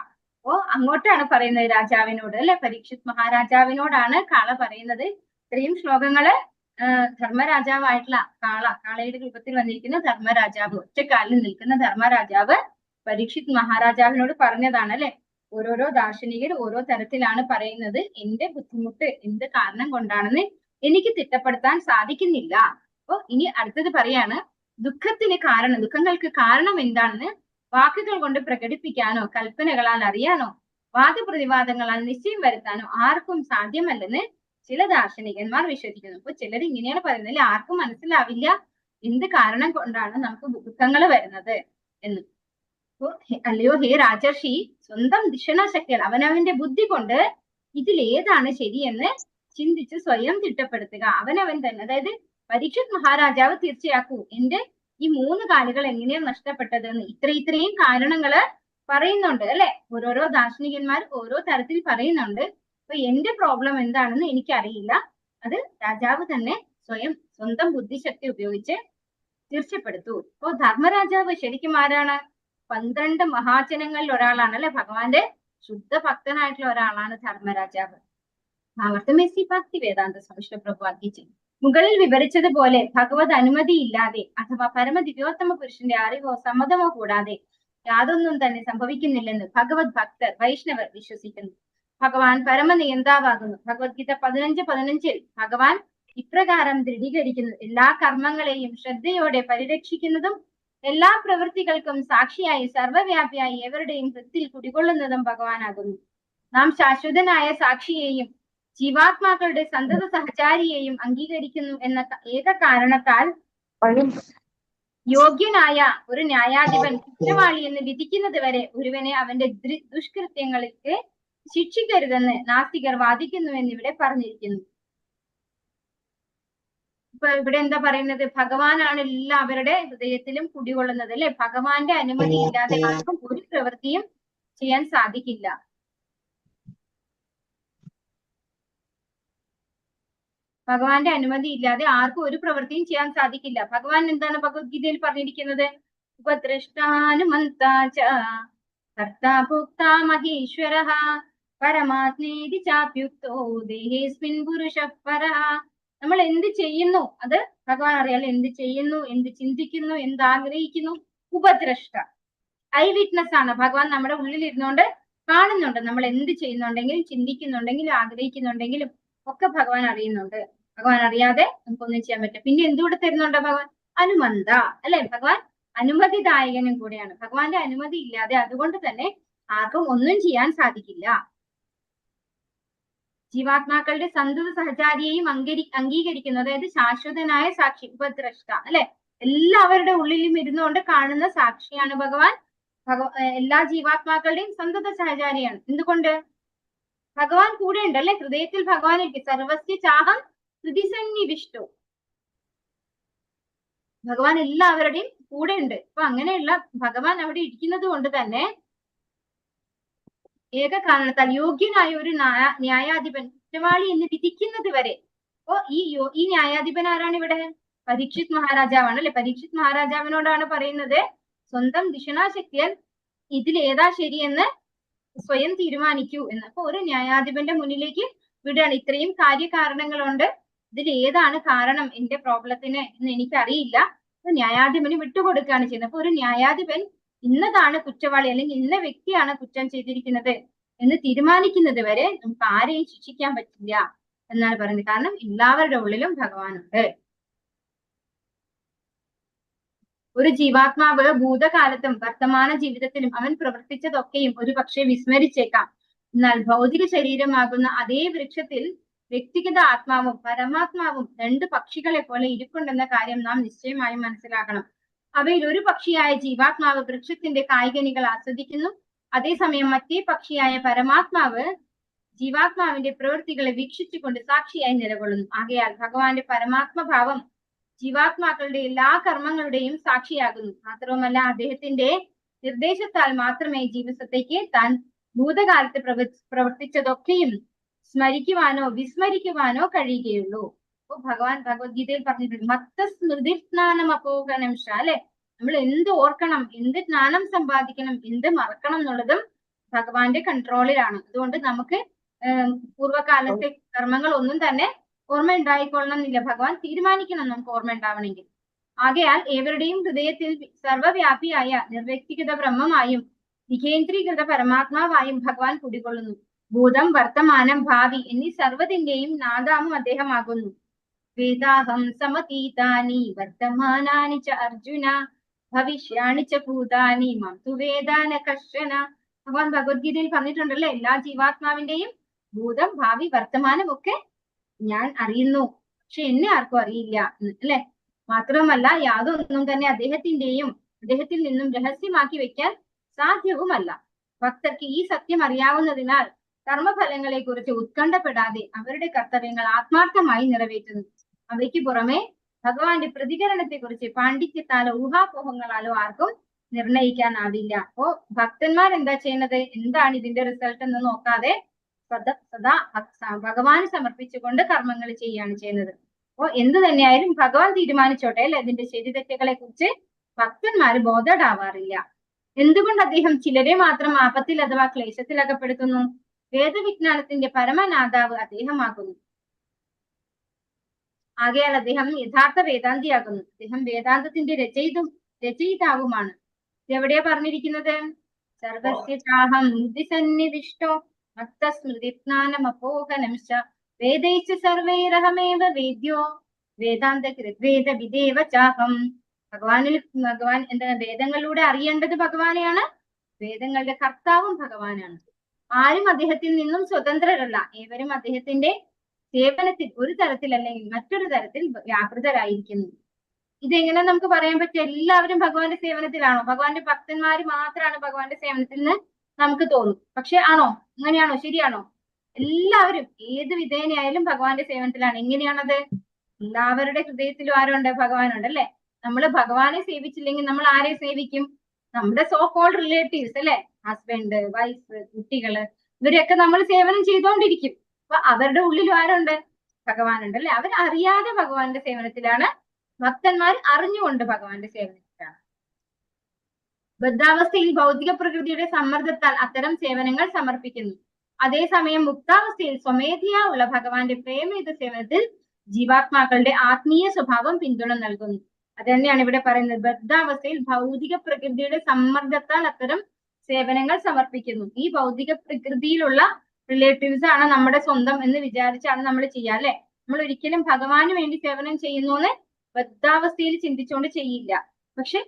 B: അങ്ങോട്ടാണ് പറയുന്നത് രാജാവിനോട്, അല്ലെ, പരീക്ഷിത് മഹാരാജാവിനോടാണ് കാള പറയുന്നത്. ഇത്രയും ശ്ലോകങ്ങള് ധർമ്മരാജാവായിട്ടുള്ള കാളയുടെ രൂപത്തിൽ വന്നിരിക്കുന്ന ധർമ്മരാജാവ്, ഒറ്റക്കാലിൽ നിൽക്കുന്ന ധർമ്മരാജാവ് പരീക്ഷിത് മഹാരാജാവിനോട് പറഞ്ഞതാണ്, അല്ലെ. ഓരോരോ ദാർശനികർ ഓരോ തരത്തിലാണ് പറയുന്നത്. എന്റെ ബുദ്ധിമുട്ട് എന്ത് കാരണം കൊണ്ടാണെന്ന് എനിക്ക് തിട്ടപ്പെടുത്താൻ സാധിക്കുന്നില്ല. ഇനി അടുത്തത് പറയാണ്, ദുഃഖങ്ങൾക്ക് കാരണം എന്താണെന്ന് വാക്കുകൾ കൊണ്ട് പ്രകടിപ്പിക്കാനോ കൽപ്പനകളാൽ അറിയാനോ വാദപ്രതിവാദങ്ങളാൽ നിശ്ചയം വരുത്താനോ ആർക്കും സാധ്യമല്ലെന്ന് ചില ദാർശനികന്മാർ വിശ്വസിക്കുന്നു. അപ്പൊ ചിലർ ഇങ്ങനെയാണ് പറയുന്നത്, ആർക്കും മനസ്സിലാവില്ല എന്ത് കാരണം കൊണ്ടാണ് നമുക്ക് ദുഃഖങ്ങൾ വരുന്നത് എന്ന്. അല്ലയോ ഹേ രാജർഷി, സ്വന്തം ദിശനാശക്തിയാൽ അവനവന്റെ ബുദ്ധി കൊണ്ട് ഇതിലേതാണ് ശരിയെന്ന് ചിന്തിച്ച് സ്വയം തിട്ടപ്പെടുത്തുക. അവനവൻ തന്നെ, അതായത് പരീക്ഷിത് മഹാരാജാവ് തീർച്ചയാക്കൂ, എന്റെ ഈ 3 കാലുകൾ എങ്ങനെയാണ് നഷ്ടപ്പെട്ടതെന്ന്. ഇത്രയും കാരണങ്ങള് പറയുന്നുണ്ട്, അല്ലെ. ഓരോരോ ദാർശനികന്മാർ ഓരോ തരത്തിൽ പറയുന്നുണ്ട്. അപ്പൊ എന്റെ പ്രോബ്ലം എന്താണെന്ന് എനിക്കറിയില്ല. അത് രാജാവ് തന്നെ സ്വന്തം ബുദ്ധിശക്തി ഉപയോഗിച്ച് തീർച്ചപ്പെടുത്തു. ഇപ്പോ ധർമ്മരാജാവ് ശരിക്കും ആരാണ്? 12 മഹാജനങ്ങളിൽ ഒരാളാണ്, അല്ലെ. ഭഗവാന്റെ ശുദ്ധ ഭക്തനായിട്ടുള്ള ഒരാളാണ് ധർമ്മരാജാവ്. ഭാവർത്തമേസി ഭക്തി വേദാന്ത സംശ്ല പ്രഭാഗിച്ചു. മുകളിൽ വിവരിച്ചതുപോലെ ഭഗവത് അനുമതി ഇല്ലാതെ അഥവാ പരമദിവ്യോത്തമ പുരുഷന്റെ അറിവോ സമ്മതമോ കൂടാതെ യാതൊന്നും തന്നെ സംഭവിക്കുന്നില്ലെന്ന് ഭഗവത് ഭക്തർ വൈഷ്ണവർ വിശ്വസിക്കുന്നു. ഭഗവാൻ പരമനിയന്താവാകുന്നു. ഭഗവത്ഗീത 15:15 ഭഗവാൻ ഇപ്രകാരം ദൃഢീകരിക്കുന്നു, എല്ലാ കർമ്മങ്ങളെയും ശ്രദ്ധയോടെ പരിരക്ഷിക്കുന്നതും എല്ലാ പ്രവൃത്തികൾക്കും സാക്ഷിയായി സർവ്വവ്യാപിയായി എവരുടെയും ഹൃത്തിൽ കുടികൊള്ളുന്നതും ഭഗവാനാകുന്നു. നാം ശാശ്വതനായ സാക്ഷിയെയും ജീവാത്മാക്കളുടെ സന്തത സഹചാരിയെയും അംഗീകരിക്കുന്നു എന്ന ഏക കാരണത്താൽ യോഗ്യനായ ഒരു ന്യായാധിപൻ കുറ്റവാളി എന്ന് വിധിക്കുന്നത് വരെ ഒരുവനെ അവന്റെ ദുഷ്കൃത്യങ്ങൾക്ക് ശിക്ഷിക്കരുതെന്ന് നാസ്തികർ വാദിക്കുന്നുവെന്ന് ഇവിടെ പറഞ്ഞിരിക്കുന്നു. ഇപ്പൊ ഇവിടെ എന്താ പറയുന്നത്? ഭഗവാനാണ് എല്ലാവരുടെ ഹൃദയത്തിലും കുടികൊള്ളുന്നത്, അല്ലെ. ഭഗവാന്റെ അനുമതി ഇല്ലാതെ ആർക്കും ഒരു പ്രവൃത്തിയും ചെയ്യാൻ സാധിക്കില്ല. ഭഗവാന്റെ അനുമതി ഇല്ലാതെ ആർക്കും ഒരു പ്രവൃത്തിയും ചെയ്യാൻ സാധിക്കില്ല. ഭഗവാൻ എന്താണ് ഭഗവത്ഗീതയിൽ പറഞ്ഞിരിക്കുന്നത്? ഉപദ്രഷ്ടാനുമന്താച കർത്താ ഭോക്താ മഹേശ്വരഃ പരമാത്മേതി ചാപ്യുക്തോ ദേഹേസ്മിൻ പുരുഷഃ പരഃ. നമ്മൾ എന്ത് ചെയ്യുന്നു അത് ഭഗവാൻ അറിയാലോ. എന്ത് ചെയ്യുന്നു, എന്ത് ചിന്തിക്കുന്നു, എന്ത് ആഗ്രഹിക്കുന്നു. ഉപദ്രഷ്ട, ഐ വിറ്റ്നസ് ആണ്. ഭഗവാൻ നമ്മുടെ ഉള്ളിൽ ഇരുന്നുകൊണ്ട് കാണുന്നുണ്ട്. നമ്മൾ എന്ത് ചെയ്യുന്നുണ്ടെങ്കിലും ചിന്തിക്കുന്നുണ്ടെങ്കിലും ആഗ്രഹിക്കുന്നുണ്ടെങ്കിലും ഒക്കെ ഭഗവാൻ അറിയുന്നുണ്ട്. ഭഗവാൻ അറിയാതെ നമുക്കൊന്നും ചെയ്യാൻ പറ്റില്ല. പിന്നെ എന്തുകൂടെ തരുന്നുണ്ട് ഭഗവാൻ? അനുമന്ത, അല്ലെ. ഭഗവാൻ അനുമതിദായകനും കൂടെയാണ്. ഭഗവാന്റെ അനുമതി ഇല്ലാതെ അതുകൊണ്ട് തന്നെ ആർക്കും ഒന്നും ചെയ്യാൻ സാധിക്കില്ല. ജീവാത്മാക്കളുടെ സന്തത സഹചാരിയെയും അംഗീകരിക്കുന്നു, അതായത് ശാശ്വതനായ സാക്ഷി, ഉപദ്രഷ്ട, അല്ലെ. എല്ലാവരുടെ ഉള്ളിലും ഇരുന്നുകൊണ്ട് കാണുന്ന സാക്ഷിയാണ് ഭഗവാൻ. എല്ലാ ജീവാത്മാക്കളുടെയും സന്തത സഹചാരിയാണ്. എന്തുകൊണ്ട്? ഭഗവാൻ കൂടെ ഉണ്ട്, അല്ലെ. ഹൃദയത്തിൽ ഭഗവാൻ ഇരിക്കും. സർവസ്യ ചാഹം ഹൃദിസന്നിവിഷ്ടോ. ഭഗവാൻ എല്ലാവരുടെയും കൂടെ ഉണ്ട്. അപ്പൊ അങ്ങനെയുള്ള ഭഗവാൻ അവിടെ ഇരിക്കുന്നത് കൊണ്ട് തന്നെ ഏക കാരണത്താൽ യോഗ്യനായ ഒരു ന്യായാധിപൻ കുറ്റവാളി എന്ന് വിധിക്കുന്നത് വരെ. അപ്പോ ഈ ന്യായാധിപൻ ആരാണ് ഇവിടെ? പരീക്ഷിത് മഹാരാജാവാണ്, അല്ലെ. പരീക്ഷിത് മഹാരാജാവിനോടാണ് പറയുന്നത്, സ്വന്തം ദിഷണാശക്തിയാൽ ഇതിലേതാ ശരിയെന്ന് സ്വയം തീരുമാനിക്കൂ എന്ന്. അപ്പൊ ഒരു ന്യായാധിപന്റെ മുന്നിലേക്ക് വിടുകയാണ്. ഇത്രയും കാര്യകാരണങ്ങളുണ്ട്, ഇതിൽ ഏതാണ് കാരണം എന്റെ പ്രോബ്ലത്തിന് എന്ന് എനിക്കറിയില്ല. അപ്പൊ ന്യായാധിപന് വിട്ടുകൊടുക്കുകയാണ് ചെയ്യുന്നത്. അപ്പൊ ഒരു ന്യായാധിപൻ ഇന്നതാണ് കുറ്റവാളി അല്ലെങ്കിൽ ഇന്ന വ്യക്തിയാണ് കുറ്റം ചെയ്തിരിക്കുന്നത് എന്ന് തീരുമാനിക്കുന്നത് വരെ നമുക്ക് ആരെയും ശിക്ഷിക്കാൻ പറ്റില്ല എന്നാണ് പറയുന്നത്. കാരണം എല്ലാവരുടെ ഉള്ളിലും ഭഗവാനുണ്ട്. ഒരു ജീവാത്മാവ് ഭൂതകാലത്തും വർത്തമാന ജീവിതത്തിലും അവൻ പ്രവർത്തിച്ചതൊക്കെയും ഒരു പക്ഷേ വിസ്മരിച്ചേക്കാം. എന്നാൽ ഭൗതിക ശരീരമാകുന്ന അതേ വൃക്ഷത്തിൽ വ്യക്തിഗത ആത്മാവും പരമാത്മാവും രണ്ട് പക്ഷികളെ പോലെ ഇരിപ്പുണ്ടെന്ന കാര്യം നാം നിശ്ചയമായും മനസ്സിലാക്കണം. അവയിൽ ഒരു പക്ഷിയായ ജീവാത്മാവ് വൃക്ഷത്തിന്റെ കായ്കനികൾ ആസ്വദിക്കുന്നു. അതേസമയം മറ്റേ പക്ഷിയായ പരമാത്മാവ് ജീവാത്മാവിന്റെ പ്രവൃത്തികളെ വീക്ഷിച്ചുകൊണ്ട് സാക്ഷിയായി നിലകൊള്ളുന്നു. ആകയാൽ ഭഗവാന്റെ പരമാത്മഭാവം ജീവാത്മാക്കളുടെ എല്ലാ കർമ്മങ്ങളുടെയും സാക്ഷിയാകുന്നു. മാത്രവുമല്ല അദ്ദേഹത്തിന്റെ നിർദ്ദേശത്താൽ മാത്രമേ ജീവിതത്തേക്ക് താൻ ഭൂതകാലത്ത് പ്രവർത്തിച്ചതൊക്കെയും സ്മരിക്കുവാനോ വിസ്മരിക്കുവാനോ കഴിയുകയുള്ളൂ. അപ്പൊ ഭഗവാൻ ഭഗവത്ഗീതയിൽ പറഞ്ഞിട്ടുണ്ട്, മത്ത സ്മൃതി സ്നാനം അപോഹനം അല്ലെ, നമ്മൾ എന്ത് ഓർക്കണം, എന്ത് ജ്ഞാനം സമ്പാദിക്കണം, എന്ത് മറക്കണം എന്നുള്ളതും ഭഗവാന്റെ കൺട്രോളിലാണ്. അതുകൊണ്ട് നമുക്ക് പൂർവ്വകാലത്തെ കർമ്മങ്ങൾ ഒന്നും തന്നെ ഓർമ്മ ഉണ്ടായിക്കൊള്ളണം എന്നില്ല. ഭഗവാൻ തീരുമാനിക്കണം നമുക്ക് ഓർമ്മ ഉണ്ടാവണമെങ്കിൽ. ആകയാൽ ഏവരുടെയും ഹൃദയത്തിൽ സർവ്വവ്യാപിയായ നിർവ്യക്തിഗത ബ്രഹ്മമായും വികേന്ദ്രീകൃത പരമാത്മാവായും ഭഗവാൻ കുടികൊള്ളുന്നു. ഭൂതം വർത്തമാനം ഭാവി എന്നീ സർവ്വതിന്റെയും നാദാവും അദ്ദേഹമാകുന്നു. വേദാഹം സമതീതാനി വർത്തമാനാനി ച അർജുന ഭവിഷ്യാണി ച ഭൂതാനി മം തു വേദാന കർശന. ഭഗവാൻ ഭഗവത്ഗീതയിൽ പറഞ്ഞിട്ടുണ്ടല്ലോ, എല്ലാ ജീവാത്മാവിന്റെയും ഭൂതം ഭാവി വർത്തമാനം ഒക്കെ ഞാൻ അറിയുന്നു, പക്ഷെ എന്നെ ആർക്കും അറിയില്ല അല്ലെ. മാത്രമല്ല യാതൊന്നും തന്നെ അദ്ദേഹത്തിൽ നിന്നും രഹസ്യമാക്കി വെക്കാൻ സാധ്യവുമല്ല. ഭക്തർക്ക് ഈ സത്യം അറിയാവുന്നതിനാൽ കർമ്മഫലങ്ങളെ കുറിച്ച് ഉത്കണ്ഠപ്പെടാതെ അവരുടെ കർത്തവ്യങ്ങൾ ആത്മാർത്ഥമായി നിറവേറ്റുന്നു. അവയ്ക്ക് പുറമെ ഭഗവാന്റെ പ്രതികരണത്തെ കുറിച്ച് പാണ്ഡിത്യത്താലോ ഊഹാപോഹങ്ങളാലോ ആർക്കും നിർണയിക്കാനാവില്ല. അപ്പോ ഭക്തന്മാർ എന്താ ചെയ്യുന്നത്, എന്താണ് ഇതിന്റെ റിസൾട്ട് എന്ന് നോക്കാതെ സദാ ഭഗവാന് സമർപ്പിച്ചുകൊണ്ട് കർമ്മങ്ങൾ ചെയ്യുകയാണ് ചെയ്യുന്നത്. അപ്പോ എന്ത് തന്നെയായാലും ഭഗവാൻ തീരുമാനിച്ചോട്ടെ അല്ലെ. ഇതിന്റെ ശരി തെറ്റുകളെ കുറിച്ച് ഭക്തന്മാര് ബോധേഡാവാറില്ല. എന്തുകൊണ്ട് അദ്ദേഹം ചിലരെ മാത്രം ആപത്തിൽ അഥവാ ക്ലേശത്തിൽ അകപ്പെടുത്തുന്നു? വേദവിജ്ഞാനത്തിന്റെ പരമനാഥാവ് അദ്ദേഹമാകുന്നു. ആകയാൽ അദ്ദേഹം യഥാർത്ഥ വേദാന്തിയാകുന്നു. അദ്ദേഹം വേദാന്തത്തിന്റെ രചയിതാവുമാണ്. എവിടെയാ പറഞ്ഞിരിക്കുന്നത്? സർവസ്യ ചാഹം സന്നിവിഷ്ടോ മത്തസ്മൃതിജ്ഞാനമപോഹനംശ വേദൈശ്ച സർവൈരഹമേവ വേദ്യോ വേദാന്തകൃദ്വേദ വിദേവ ചാഹം. ഭഗവാൻ എന്താണ്? വേദങ്ങളിലൂടെ അറിയേണ്ടത് ഭഗവാനെയാണ്. വേദങ്ങളുടെ കർത്താവും ഭഗവാനാണ്. ആരും അദ്ദേഹത്തിൽ നിന്നും സ്വതന്ത്രരല്ല. ഏവരും അദ്ദേഹത്തിന്റെ സേവനത്തിൽ ഒരു തരത്തിൽ അല്ലെങ്കിൽ മറ്റൊരു തരത്തിൽ വ്യാപൃതരായിരിക്കുന്നു. ഇതെങ്ങനെ നമുക്ക് പറയാൻ പറ്റും? എല്ലാവരും ഭഗവാന്റെ സേവനത്തിലാണോ? ഭഗവാന്റെ ഭക്തന്മാര് മാത്രമാണ് ഭഗവാന്റെ സേവനത്തിൽ നിന്ന് നമുക്ക് തോന്നും. പക്ഷെ ആണോ? അങ്ങനെയാണോ? ശരിയാണോ? എല്ലാവരും ഏത് വിധേനയായാലും ഭഗവാന്റെ സേവനത്തിലാണ്. എങ്ങനെയാണത്? എല്ലാവരുടെ ഹൃദയത്തിലും ആരുണ്ട്? ഭഗവാനുണ്ട് അല്ലെ. നമ്മൾ ഭഗവാനെ സേവിച്ചില്ലെങ്കിൽ നമ്മൾ ആരെ സേവിക്കും? നമ്മുടെ സോ കോൾഡ് റിലേറ്റീവ്സ് അല്ലെ, ഹസ്ബൻഡ്, വൈഫ്, കുട്ടികള്, ഇവരെയൊക്കെ നമ്മൾ സേവനം ചെയ്തുകൊണ്ടിരിക്കും. അപ്പൊ അവരുടെ ഉള്ളിലും ആരുണ്ട്? ഭഗവാനുണ്ട് അല്ലെ. അവർ അറിയാതെ ഭഗവാന്റെ സേവനത്തിലാണ്, ഭക്തന്മാർ അറിഞ്ഞുകൊണ്ട് ഭഗവാന്റെ സേവനത്തിലാണ്. ബദ്ധാവസ്ഥയിൽ ഭൗതിക പ്രകൃതിയുടെ സമ്മർദ്ദത്താൽ അത്തരം സേവനങ്ങൾ സമർപ്പിക്കുന്നു. അതേസമയം മുക്താവസ്ഥയിൽ സ്വമേധയാ ഉള്ള ഭഗവാന്റെ പ്രേമയുത സേവനത്തിൽ ജീവാത്മാക്കളുടെ ആത്മീയ സ്വഭാവം പിന്തുണ നൽകുന്നു. അത് തന്നെയാണ് ഇവിടെ പറയുന്നത്. ബദ്ധാവസ്ഥയിൽ ഭൗതിക പ്രകൃതിയുടെ സമ്മർദ്ദത്താൽ അത്തരം സേവനങ്ങൾ സമർപ്പിക്കുന്നു. ഈ ഭൗതിക പ്രകൃതിയിലുള്ള റിലേറ്റീവ്സ് ആണ് നമ്മുടെ സ്വന്തം എന്ന് വിചാരിച്ചാണ് നമ്മൾ ചെയ്യുക അല്ലെ. നമ്മൾ ഒരിക്കലും ഭഗവാന് വേണ്ടി സേവനം ചെയ്യുന്നു എന്ന് ബദ്ധാവസ്ഥയിൽ ചിന്തിച്ചുകൊണ്ട് ചെയ്യില്ല. പക്ഷെ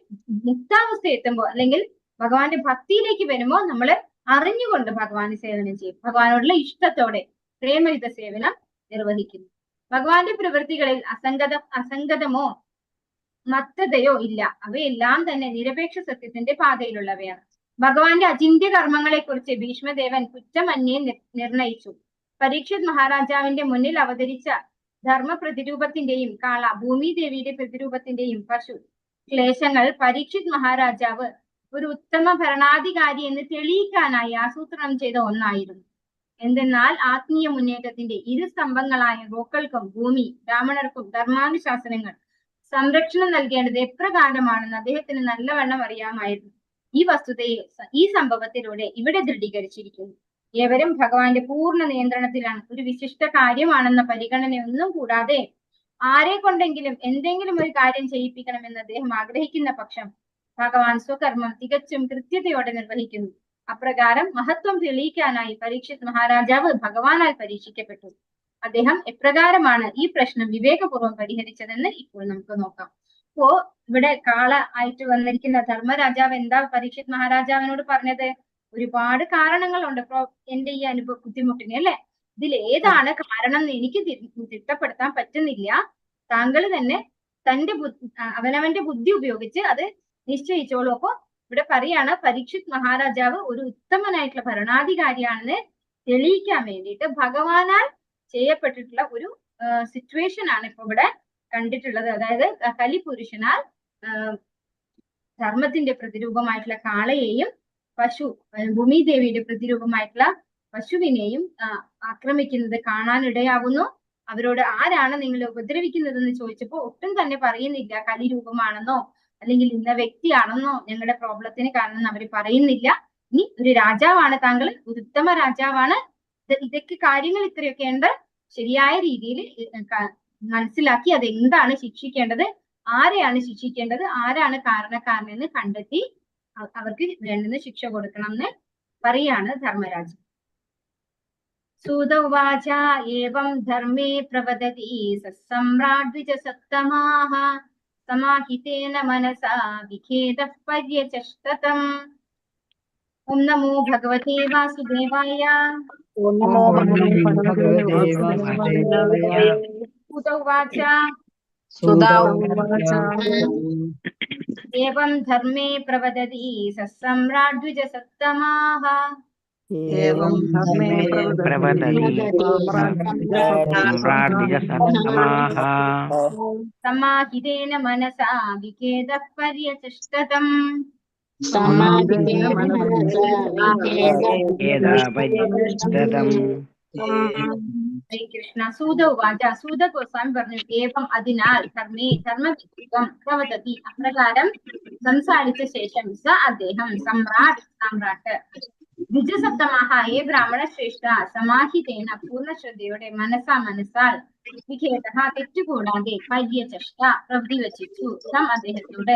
B: മുക്താവസ്ഥ എത്തുമ്പോൾ അല്ലെങ്കിൽ ഭഗവാന്റെ ഭക്തിയിലേക്ക് വരുമ്പോൾ നമ്മൾ അറിഞ്ഞുകൊണ്ട് ഭഗവാന് സേവനം ചെയ്യും. ഭഗവാനോടുള്ള ഇഷ്ടത്തോടെ പ്രേമയുത സേവനം നിർവഹിക്കുന്നു. ഭഗവാന്റെ പ്രവൃത്തികളിൽ അസംഗതമോ മത്തതയോ ഇല്ല. അവയെല്ലാം തന്നെ നിരപേക്ഷ സത്യത്തിന്റെ പാതയിലുള്ളവയാണ്. ഭഗവാന്റെ അചിന്ത്യ കർമ്മങ്ങളെ കുറിച്ച് ഭീഷ്മദേവൻ കുറ്റമന്യേ നിർണയിച്ചു. പരീക്ഷിത് മഹാരാജാവിന്റെ മുന്നിൽ അവതരിച്ച ധർമ്മ പ്രതിരൂപത്തിന്റെയും കാള, ഭൂമി ദേവിയുടെ പ്രതിരൂപത്തിന്റെയും പശു ക്ലേശങ്ങൾ പരീക്ഷിത് മഹാരാജാവ് ഒരു ഉത്തമ ഭരണാധികാരി എന്ന് തെളിയിക്കാനായി ആസൂത്രണം ചെയ്ത ഒന്നായിരുന്നു. എന്തെന്നാൽ ആത്മീയ മുന്നേറ്റത്തിന്റെ ഇരു സ്തംഭങ്ങളായ ഗോക്കൾക്കും ഭൂമി ബ്രാഹ്മണർക്കും ധർമാനുശാസനങ്ങൾ സംരക്ഷണം നൽകേണ്ടത് എപ്രകാരമാണെന്ന് അദ്ദേഹത്തിന് നല്ലവണ്ണം അറിയാമായിരുന്നു. ഈ വസ്തുതയെ ഈ സംഭവത്തിലൂടെ ഇവിടെ ദൃഢീകരിച്ചിരിക്കുന്നു. ഏവരും ഭഗവാന്റെ പൂർണ്ണ നിയന്ത്രണത്തിലാണ്. ഒരു വിശിഷ്ട കാര്യമാണെന്ന പരിഗണനയൊന്നും കൂടാതെ ആരെ കൊണ്ടെങ്കിലും എന്തെങ്കിലും ഒരു കാര്യം ചെയ്യിപ്പിക്കണമെന്ന് അദ്ദേഹം ആഗ്രഹിക്കുന്ന പക്ഷം ഭഗവാൻ സ്വകർമ്മം തികച്ചും കൃത്യതയോടെ നിർവഹിക്കുന്നു. അപ്രകാരം മഹത്വം തെളിയിക്കാനായി പരീക്ഷിത് മഹാരാജാവ് ഭഗവാനാൽ പരീക്ഷിക്കപ്പെട്ടു. അദ്ദേഹം എപ്രകാരമാണ് ഈ പ്രശ്നം വിവേകപൂർവ്വം പരിഹരിച്ചതെന്ന് ഇപ്പോൾ നമുക്ക് നോക്കാം. അപ്പോ ഇവിടെ കാള ആയിട്ട് വന്നിരിക്കുന്ന ധർമ്മരാജാവ് എന്താ പരീക്ഷിത് മഹാരാജാവിനോട് പറഞ്ഞത്? ഒരുപാട് കാരണങ്ങളുണ്ട് എന്റെ ഈ ബുദ്ധിമുട്ടിന്, അല്ലെ? ഇതിൽ ഏതാണ് കാരണം എന്ന് എനിക്ക് തിട്ടപ്പെടുത്താൻ പറ്റുന്നില്ല. താങ്കൾ തന്നെ അവനവന്റെ ബുദ്ധി ഉപയോഗിച്ച് അത് നിശ്ചയിച്ചോളൂ. അപ്പൊ ഇവിടെ പറയാണ് പരീക്ഷിത് മഹാരാജാവ് ഒരു ഉത്തമനായിട്ടുള്ള ഭരണാധികാരിയാണെന്ന് തെളിയിക്കാൻ വേണ്ടിയിട്ട് ഭഗവാനാൽ ചെയ്യപ്പെട്ടിട്ടുള്ള ഒരു സിറ്റുവേഷൻ ആണ് ഇപ്പൊ ഇവിടെ കണ്ടിട്ടുള്ളത്. അതായത് കലിപുരുഷനാൽ ധർമ്മത്തിന്റെ പ്രതിരൂപമായിട്ടുള്ള കാളയെയും ഭൂമിദേവിയുടെ പ്രതിരൂപമായിട്ടുള്ള പശുവിനെയും ആക്രമിക്കുന്നത് കാണാനിടയാകുന്നു. അവരോട് ആരാണ് നിങ്ങളെ ഉപദ്രവിക്കുന്നതെന്ന് ചോദിച്ചപ്പോ ഒട്ടും തന്നെ പറയുന്നില്ല കലിരൂപമാണെന്നോ അല്ലെങ്കിൽ ഇന്ന വ്യക്തിയാണെന്നോ ഞങ്ങളുടെ പ്രോബ്ലത്തിന് കാരണം അവർ പറയുന്നില്ല. ഇനി ഒരു രാജാവാണ് താങ്കൾ, ഒരു ഉത്തമ രാജാവാണ്, ഇതൊക്കെ കാര്യങ്ങൾ ഇത്രയൊക്കെ ഉണ്ട്, ശരിയായ രീതിയിൽ മനസ്സിലാക്കി അതെന്താണ് ശിക്ഷിക്കേണ്ടത്, ആരെയാണ് ശിക്ഷിക്കേണ്ടത്, ആരാണ് കാരണക്കാരനെന്ന് കണ്ടെത്തി അവർക്ക് വേണ്ടുന്ന ശിക്ഷ കൊടുക്കണം എന്ന് പറയാണ് ധർമ്മരാജൻ. സൂത ഉവാച ഏവം ധർമ്മേ പ്രവദതി സമ്രാഡ്വിജസത്തമാഃ സമാഹിതേന മനസാ വിഖേദഃ പര്യചഷ്ടതം. ഓം നമോ ഭഗവതേ വാസുദേവായ. സൂത ഉവാച ഏവം ധർമ്മേ പ്രവദതി സമ്രാഡ്വിജസത്തമാഃ സമാഹിതേന മനസാ വിഖേദഃ പര്യചഷ്ടതം. ഹരേ കൃഷ്ണ. സൂത ഉവാച, സൂത ഗോസ്വാമി പറഞ്ഞു, ഏവം അതിനാൽ ധർമ്മേ ധർമ്മവിദ്യം പ്രവദതി അപ്രകാരം സംസാരിച്ച ശേഷം സ അദ്ദേഹം സാമ്രാട്ട് ദ്വിജസപ്തമാഹ ബ്രാഹ്മണ ശ്രേഷ്ഠ സമാഹിതേന പൂർണ്ണ ശ്രദ്ധയോടെ മനസ്സാൽ വിഖേദ തെറ്റുകൂടാതെ പര്യചഷ്ട പ്രവൃത്തി വച്ചിച്ചു സം അദ്ദേഹത്തോട്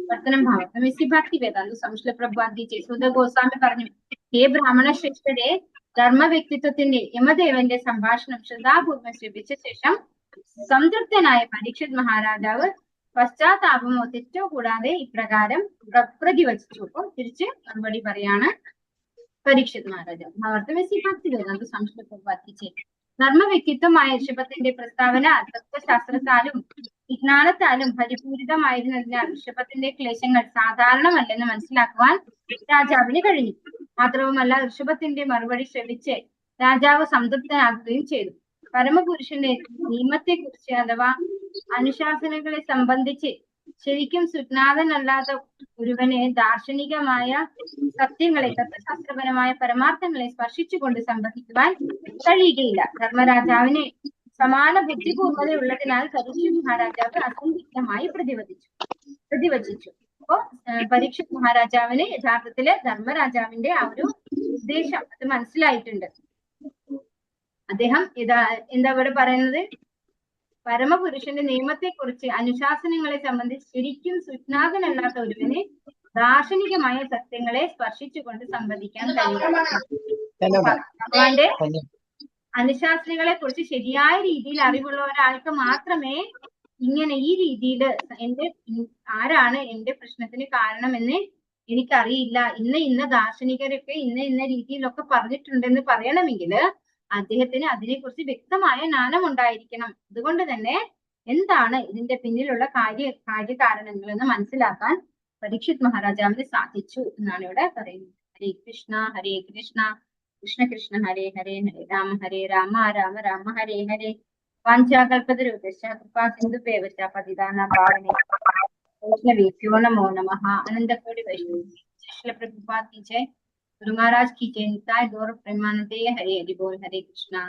B: വർത്തനം ഭാവം ഭക്തി വേദാന്ത സംശ്ല പ്രഭാതിച്ച് സൂത ഗോസ്വാമി പറഞ്ഞു, ഹേ ബ്രാഹ്മണ ശ്രേഷ്ഠരെ, ധർമ്മ വ്യക്തിത്വത്തിന്റെ യമദേവന്റെ സംഭാഷണം ശ്രദ്ധാപൂർവ്വം ശ്രമിച്ച ശേഷം സംതൃപ്തനായ പരീക്ഷിത് മഹാരാജാവ് പശ്ചാത്താപമോ തെറ്റോ കൂടാതെ ഇപ്രകാരം പ്രതിവചിച്ചു. അപ്പം തിരിച്ച് മറുപടി പറയാണ് പരീക്ഷിത് മഹാരാജാവ്. ഭക്തി വേദാന്ത സംശ്ല പ്രഭാതിച്ച് ധർമ്മ വ്യക്തിത്വമായ ഋഷഭത്തിന്റെ പ്രസ്താവന തത്വശാസ്ത്രത്താലും വിജ്ഞാനത്താലും പരിപൂരിതമായിരുന്നതിനാൽ ഋഷഭത്തിന്റെ ക്ലേശങ്ങൾ സാധാരണമല്ലെന്ന് മനസ്സിലാക്കുവാൻ രാജാവിന് കഴിഞ്ഞു. മാത്രവുമല്ല ഋഷഭത്തിന്റെ മറുപടി ശ്രവിച്ച് രാജാവ് സംതൃപ്തനാകുകയും ചെയ്തു. പരമപുരുഷന്റെ നിയമത്തെക്കുറിച്ച് അഥവാ അനുശാസനകളെ സംബന്ധിച്ച് ശരിക്കും സുജ്ഞാതനല്ലാത്ത ഒരുവനെ ദാർശനികമായ സത്യങ്ങളെ തത്വശാസ്ത്രപരമായ പരമാർത്ഥങ്ങളെ സ്പർശിച്ചുകൊണ്ട് സംവദിക്കുവാൻ കഴിയുകയില്ല. ധർമ്മരാജാവിന് സമാന ബുദ്ധിപൂർവ്വത ഉള്ളതിനാൽ പരീക്ഷിത് മഹാരാജാവ് അസന്ദിഗ്ധമായി പ്രതിവചിച്ചു. അപ്പോ പരീക്ഷിത് മഹാരാജാവിന് യഥാർത്ഥത്തില് ധർമ്മരാജാവിന്റെ ആ ഒരു ഉദ്ദേശം അത് മനസ്സിലായിട്ടുണ്ട്. അദ്ദേഹം എന്താ ഇവിടെ പറയുന്നത്? പരമപുരുഷന്റെ നിയമത്തെക്കുറിച്ച് അനുശാസനങ്ങളെ സംബന്ധിച്ച് ശരിക്കും സുജ്ഞാതനല്ലാത്ത ഒരുവന് ദാർശനികമായ സത്യങ്ങളെ സ്പർശിച്ചുകൊണ്ട് സംവദിക്കാൻ കഴിയും. ഭഗവാന്റെ അനുശാസനങ്ങളെ കുറിച്ച് ശരിയായ രീതിയിൽ അറിവുള്ള ഒരാൾക്ക് മാത്രമേ ഇങ്ങനെ ഈ രീതിയിൽ ആരാണ് എന്റെ പ്രശ്നത്തിന് കാരണമെന്ന് എനിക്കറിയില്ല, ഇന്ന ദാർശനികരൊക്കെ ഇന്ന രീതിയിലൊക്കെ പറഞ്ഞിട്ടുണ്ടെന്ന് പറയണമെങ്കിൽ അദ്ദേഹത്തിന് അതിനെക്കുറിച്ച് വ്യക്തമായ ജ്ഞാനം ഉണ്ടായിരിക്കണം. അതുകൊണ്ട് തന്നെ എന്താണ് ഇതിന്റെ പിന്നിലുള്ള കാര്യകാരണങ്ങൾ എന്ന് മനസ്സിലാക്കാൻ പരീക്ഷിത് മഹാരാജാവിന് സാധിച്ചു എന്നാണ് ഇവിടെ പറയുന്നത്. ഹരേ കൃഷ്ണ കൃഷ്ണ കൃഷ്ണ ഹരേ ഹരേ ഹരേ രാമ രാമ രാമ ഹരേ ഹരേ. വാഞ്ചാകൽപതരൂപശ്ച കൃപാ സിന്ധുഭ്യവശ്ച പതിതാനാം പാവനേ वैष्णवेभ्यो नमो नमः. आनंदकोटि वैष्णव प्रभुपाद की जय, गुरु महाराज की जय, निताय गौर प्रेमानंदे। हरे हरि बोल। हरे कृष्णा।